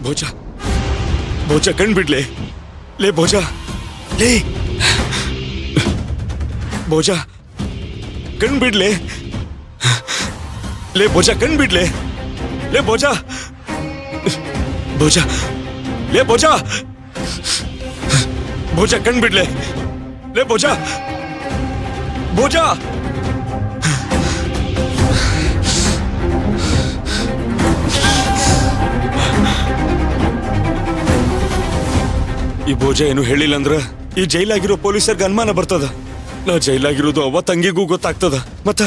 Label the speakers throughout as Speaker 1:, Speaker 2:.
Speaker 1: ಭೋಜ ಭೋಜ ಕಣ್ ಬಿಡ್ಲೆ ಲೇ ಭೋಜ ಲೇ ಭೋಜ ಕಣ್ ಬಿಡ್ಲೆ ಲೇ ಭೋಜ ಕಣ್ ಬಿಡ್ಲೆ ಲೇ ಭೋಜ ಭೋಜ ಲೇ ಭೋಜ ಭೋಜ ಕಣ್ ಬಿಡ್ಲೆ ಲೇ ಭೋಜ ಭೋಜ ಈ ಭೋಜ ಏನು ಹೇಳಿಲ್ಲ ಅಂದ್ರ ಈ ಜೈಲಾಗಿರೋ ಪೊಲೀಸರ್ಗೆ ಅನುಮಾನ ಬರ್ತದ. ನಾ ಜೈಲಾಗಿರೋದು ಅವ್ವ ತಂಗಿಗೂ ಗೊತ್ತಾಗ್ತದ, ಮತ್ತ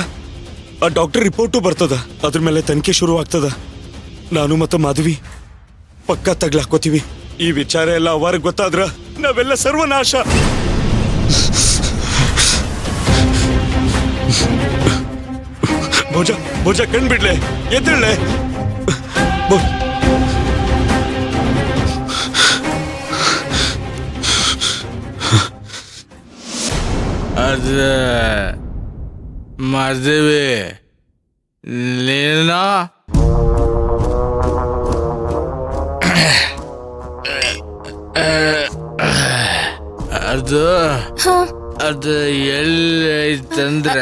Speaker 1: ಆ ಡಾಕ್ಟರ್ ರಿಪೋರ್ಟು ಬರ್ತದ. ಅದ್ರ ಮೇಲೆ ತನಿಖೆ ಶುರು ಆಗ್ತದ. ನಾನು ಮತ್ತು ಮಾಧವಿ ಪಕ್ಕ ತಗ್ಲಾಕೋತೀವಿ. ಈ ವಿಚಾರ ಎಲ್ಲ ಅವರಿಗೆ ಗೊತ್ತಾದ್ರ ನಾವೆಲ್ಲ ಸರ್ವನಾಶ. ಭೋಜ ಭೋಜ ಕಣ್ ಬಿಡ್ಲೆ ಎದ್ದೇಳೆ.
Speaker 2: ಅದು ಮದುವೆ ನೀನು ಅದು ಅದು ಎಲ್ಲೈತಂದ್ರ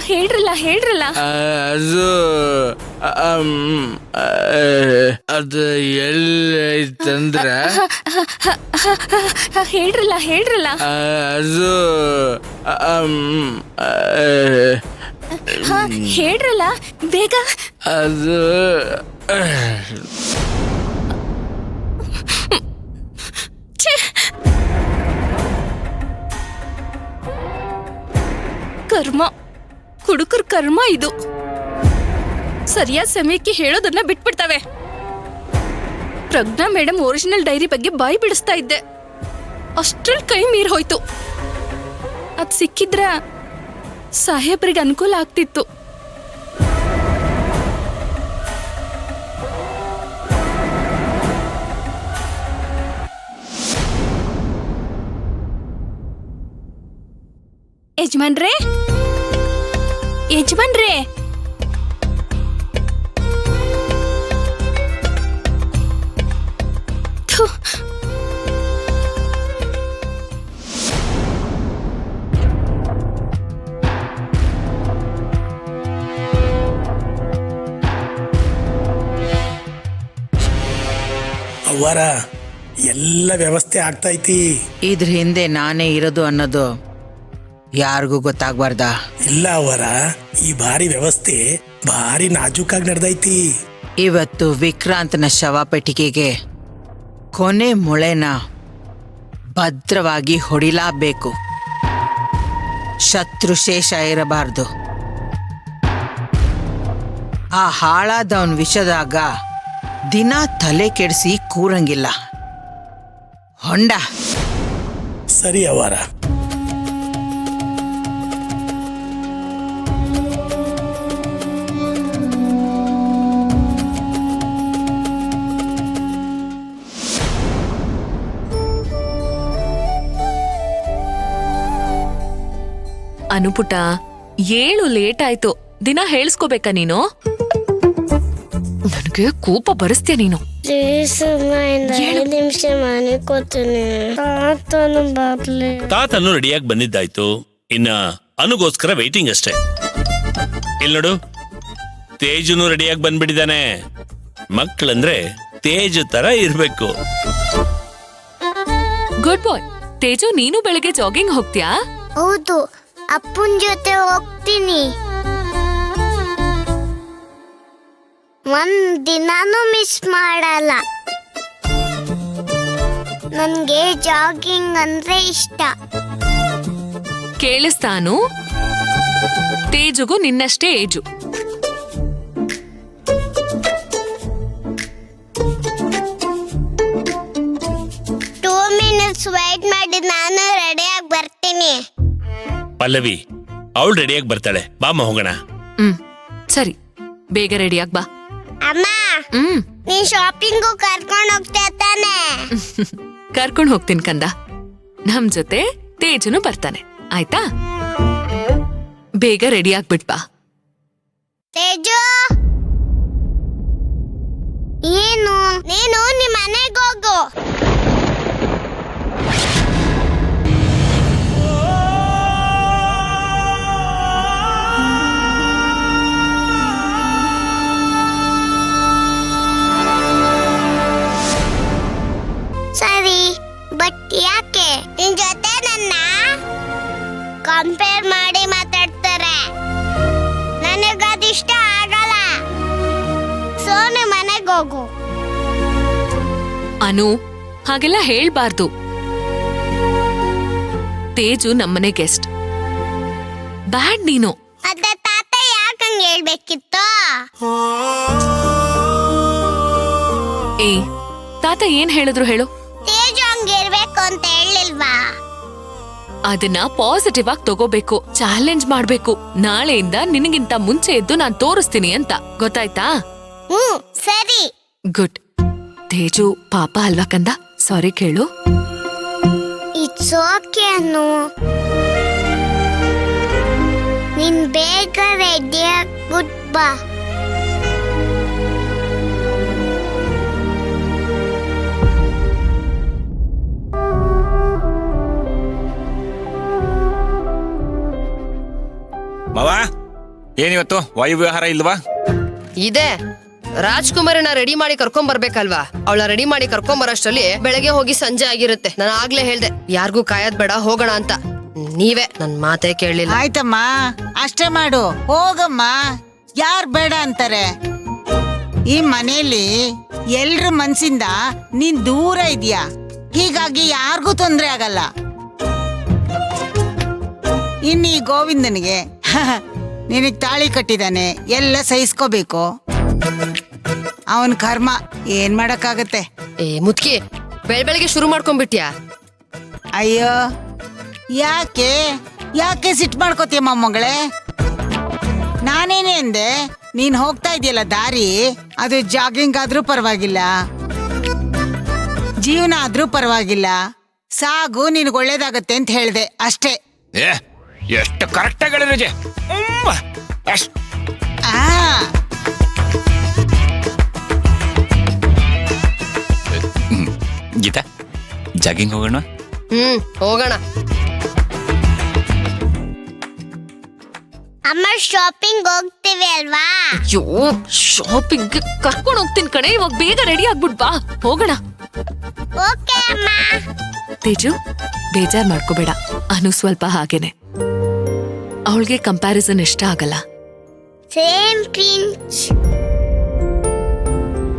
Speaker 3: ಹೇಳ್ರಲ್ಲ
Speaker 2: ಅದು ಅದು ಎಲ್ಲೈತಂದ್ರ
Speaker 3: ಹೇಳ್ರಲ್ಲ
Speaker 2: ಅದು
Speaker 3: ಹೇಳ್ರಲ್ಲ ಬೇಗ.
Speaker 2: ಅದು
Speaker 3: ಕರ್ಮ, ಕುಡುಕರ್ ಕರ್ಮ ಇದು. ಸರಿಯಾದ ಸಮಯಕ್ಕೆ ಹೇಳೋದನ್ನ ಬಿಟ್ಬಿಡ್ತವೆ. ಪ್ರಜ್ಞಾ ಮೇಡಮ್ ಒರಿಜಿನಲ್ ಡೈರಿ ಬಗ್ಗೆ ಬಾಯಿ ಬಿಡಿಸ್ತಾ ಇದ್ದೆ, ಅಷ್ಟ್ರಲ್ಲಿ ಕೈ ಮೀರ್ ಹೋಯ್ತು. ಅದ್ ಸಿಕ್ಕಿದ್ರ ಸಾಹೇಬ್ರಿಗೆ ಅನುಕೂಲ ಆಗ್ತಿತ್ತು. ಯಜಮಾನ್ರೇ
Speaker 4: ಅವರ ಎಲ್ಲ ವ್ಯವಸ್ಥೆ ಆಗ್ತೈತಿ.
Speaker 5: ಇದ್ರ ಹಿಂದೆ ನಾನೇ ಇರೋದು ಅನ್ನೋದು ಯಾರಿಗೂ ಗೊತ್ತಾಗ್ಬಾರ್ದ?
Speaker 4: ಇಲ್ಲ ಅವರ, ಈ ಬಾರಿ ವ್ಯವಸ್ಥೆ ಭಾರಿ ನಾಜೂಕಾಗಿ ನಡೆದೈತಿ.
Speaker 5: ಇವತ್ತು ವಿಕ್ರಾಂತನ ಶವ ಪೆಟ್ಟಿಗೆಗೆ ಕೊನೆ ಮೊಳೆನ ಭದ್ರವಾಗಿ ಹೊಡಿಲಾಬೇಕು. ಶತ್ರುಶೇಷ ಇರಬಾರ್ದು. ಆ ಹಾಳಾದವನ್ ವಿಷದಾಗ ದಿನ ತಲೆ ಕೆಡಿಸಿ ಕೂರಂಗಿಲ್ಲ. ಹೊಂಡ
Speaker 4: ಸರಿ ಅವರ.
Speaker 6: ಅನುಪುಟ, ಏಳು ಲೇಟ್ ಆಯ್ತು. ದಿನ ಹೇಳ್ಸ್ಕೋಬೇಕಾ ನೀನು? ನನಗೆ ಕೋಪ ಬರಿಸ್ತೀಯ ನೀನು.
Speaker 7: ತಾತನು ರೆಡಿಯಾಗಿ ಬಂದಿದ್ದಾಯ್ತು. ಇನ್ನ ಅನುಗೋಸ್ಕರ ವೈಟಿಂಗ್ ಅಷ್ಟೇ. ಇಲ್ಲಿ ನೋಡು, ತೇಜುನು ರೆಡಿಯಾಗಿ ಬಂದ್ಬಿಟ್ಟಿದ್ದಾನೆ. ಮಕ್ಕಳಂದ್ರೆ ತೇಜು ತರ ಇರ್ಬೇಕು.
Speaker 6: ಗುಡ್ ಬಾಯ್. ತೇಜು, ನೀನು ಬೆಳಿಗ್ಗೆ ಜಾಗಿಂಗ್ ಹೋಗ್ತೀಯಾ?
Speaker 8: ಹೌದು, ಅಪ್ಪನ ಜೊತೆ ಹೋಗ್ತೀನಿ. ಒಂದ್ ದಿನಾನು ಮಿಸ್ ಮಾಡಲ್ಲ. ನನ್ಗೆ ಜಾಗಿಂಗ್ ಅಂದ್ರೆ ಇಷ್ಟ.
Speaker 6: ಕೇಳಿಸ್ತಾನು? ತೇಜುಗೂ ನಿನ್ನಷ್ಟೇ ಏಜು.
Speaker 8: ಟೂ ಮಿನಿಟ್ಸ್ ವೇಟ್ ಮಾಡಿ ನಾನು ರೆಡಿಯಾಗಿ ಬರ್ತೀನಿ.
Speaker 7: ಪಲ್ಲವಿ, ಅವಳು ರೆಡಿಯಾಗಿ ಬರ್ತಾಳೆ. ಬಾಮ್ಮ ಹೋಗೋಣ.
Speaker 6: ಸರಿ, ಬೇಗ ರೆಡಿಯಾಗಿ ಬಾ.
Speaker 8: ಅಮ್ಮ, ನೀನ್ ಶಾಪಿಂಗು ಕರ್ಕೊಂಡು ಹೋಗ್ತಾ ತಾನೆ?
Speaker 6: ಕರ್ಕೊಂಡು ಹೋಗ್ತೀನಿ ಕಂದ. ನಮ್ ಜೊತೆ ತೇಜುನು ಬರ್ತಾನೆ, ಆಯ್ತಾ? ಬೇಗ ರೆಡಿ ಆಗ್ಬಿಟ್ ಬಾ.
Speaker 8: ತೇಜು, ನೀನು ನಿಮ್ಮ ಮನೆಗೆ ಹೋಗು. ಸರಿ, ಬಟ್ ಯಾಕೆ ನಿನ್ ಜೊತೆ ನನ್ನ ಕಂಪೇರ್ ಮಾಡಿ ಮಾತಾಡ್ತಾರೆ? ನನಗದಿಷ್ಟ ಆಗಲ್ಲ. ಸೊ ನಿಮ್ಮ ಮನೆಗೆ ಹೋಗು.
Speaker 6: ಅನು, ಹಾಗೆಲ್ಲ ಹೇಳ್ಬಾರ್ದು. ತೇಜು ನಮ್ಮನೆ ಗೆಸ್ಟ್. ಬ್ಯಾಡ್ ನೀನು.
Speaker 8: ಮತ್ತೆ ತಾತ ಯಾಕಂಗ್ ಹೇಳ್ಬೇಕಿತ್ತು?
Speaker 6: ಏ, ತಾತ ಏನ್ ಹೇಳಿದ್ರು ಹೇಳು?
Speaker 8: ತೇಜು ಹಂಗಿರ್ಬೇಕು ಅಂತ ಹೇಳಿಲ್ವಾ?
Speaker 6: ಅದನ್ನ ಪಾಸಿಟಿವ್ ಆಗಿ ತಗೋಬೇಕು, ಚಾಲೆಂಜ್ ಮಾಡ್ಬೇಕು. ನಾಳೆಯಿಂದ ನಿನಗಿಂತ ಮುಂಚೆ ಎದ್ದು ನಾನ್ ತೋರಿಸ್ತೀನಿ ಅಂತ, ಗೊತ್ತಾಯ್ತಾ?
Speaker 8: ಸರಿ.
Speaker 6: ಗುಡ್. ತೇಜು ಪಾಪ ಅಲ್ವಾ ಕಂದ? ಸಾರಿ ಕೇಳು.
Speaker 8: ಇಟ್ಸ್ ಓಕೆ ಅನ್ನು. ನೀನ್ ಬೇಗ ರೆಡಿ ಆಗ್ಬಿಟ್ ಬಾ.
Speaker 9: ಮಾವ, ಏನಿವತ್ತು ವಾಯು ವಿಹಾರ ಇಲ್ವಾ?
Speaker 10: ಇದೆ. ರಾಜ್ಕುಮಾರನ ರೆಡಿ ಮಾಡಿ ಕರ್ಕೊಂಡ್ ಬರ್ಬೇಕಲ್ವಾ? ಅವಳ ರೆಡಿ ಮಾಡಿ ಕರ್ಕೊಂಡ್ ಬರೋಷ್ಟರಲ್ಲಿ ಬೆಳಗ್ಗೆ ಹೋಗಿ ಸಂಜೆ ಆಗಿರುತ್ತೆ. ನಾನು ಆಗ್ಲೇ ಹೇಳ್ದೆ ಯಾರಿಗೂ ಕಾಯದ್ ಬೇಡ, ಹೋಗೋಣ ಅಂತ. ನೀವೇ ನನ್ ಮಾತೇ ಕೇಳಲಿಲ್ಲ.
Speaker 5: ಆಯ್ತಮ್ಮ, ಅಷ್ಟೇ ಮಾಡು, ಹೋಗಮ್ಮ. ಯಾರ್ ಬೇಡ ಅಂತಾರೆ? ಈ ಮನೆಯಲ್ಲಿ ಎಲ್ರ ಮನ್ಸಿಂದ ನೀನ್ ದೂರ ಇದೀಯಾ, ಹೀಗಾಗಿ ಯಾರಿಗೂ ತೊಂದ್ರೆ ಆಗಲ್ಲ. ಇನ್ನೀ ಗೋವಿಂದನಿಗೆ ನಿನಗ್ ತಾಳಿ ಕಟ್ಟಿದಾನೆ, ಎಲ್ಲ ಸಹಿಸ್ಕೋಬೇಕು. ಅವನ್ ಕರ್ಮ, ಏನ್ ಮಾಡಕ್ಕಾಗತ್ತೆ?
Speaker 10: ಏ ಮುದ್ಕಿ, ಬೆಳಗ್ಗೆ ಶುರು ಮಾಡ್ಕೊಂಡ್ಬಿಟ್ಯಾ?
Speaker 5: ಅಯ್ಯೋ, ಯಾಕೆ ಯಾಕೆ ಸಿಟ್ಟು ಮಾಡ್ಕೋತೀಯ ಮೊಮ್ಮಗಳೇ? ನಾನೇನೇ ಅಂದೆ? ನೀನ್ ಹೋಗ್ತಾ ಇದೆಯಲ್ಲ ದಾರಿ, ಅದು ಜಾಗಿಂಗ್ ಆದ್ರೂ ಪರವಾಗಿಲ್ಲ, ಜೀವನ ಆದ್ರೂ ಪರವಾಗಿಲ್ಲ, ಸಾಗು, ನಿನ್ಗೆ ಒಳ್ಳೇದಾಗತ್ತೆ ಅಂತ ಹೇಳ್ದೆ ಅಷ್ಟೇ.
Speaker 9: ಏ, ಎಷ್ಟು ಕರೆಕ್ಟಾಗಿ ಹೇಳಿದ್ರಿ.
Speaker 5: ಆ
Speaker 9: ಗೀತಾ, ಜಾಗಿಂಗ್ ಹೋಗೋಣ?
Speaker 10: ಹೋಗೋಣ.
Speaker 8: ಅಮ್ಮ, ಶಾಪಿಂಗ್ ಹೋಗ್ತೀವಿ ಅಲ್ವಾ?
Speaker 6: ಅಯ್ಯೋ, ಶಾಪಿಂಗ್ ಕರ್ಕೊಂಡು ಹೋಗ್ತೀನಿ ಕಣೆ. ಇವಾಗ ಬೇಗ ರೆಡಿ ಆಗ್ಬಿಟ್ ಬಾ, ಹೋಗೋಣ.
Speaker 8: ಓಕೆ ಅಮ್ಮ.
Speaker 6: ತೇಜು, ಬೇಜಾರ್ ಮಾಡ್ಕೋಬೇಡ. ಅನು ಸ್ವಲ್ಪ ಹಾಗೇನೆ, ಅವಳಿಗೆ ಕಂಪ್ಯಾರಿಸನ್ ಇಷ್ಟ ಆಗಲ್ಲ.
Speaker 8: Same pinch.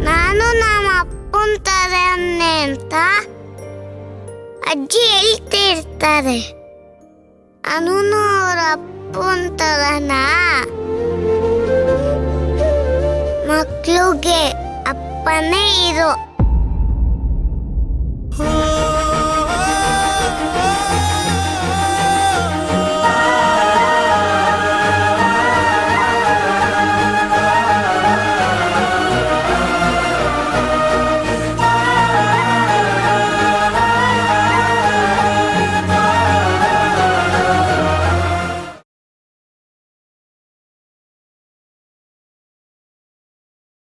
Speaker 8: ನಾನು ನಮ್ಮ ಅಪ್ಪನ ತರನೇ ಅಂತ ಅಜ್ಜಿ ಹೇಳ್ತಿರ್ತಾರೆ. ಅನೂನು ಅವ್ರ ಅಪ್ಪನ ತರನ. ಮಕ್ಳಿಗೆ ಅಪ್ಪನೇ ಇರೋ.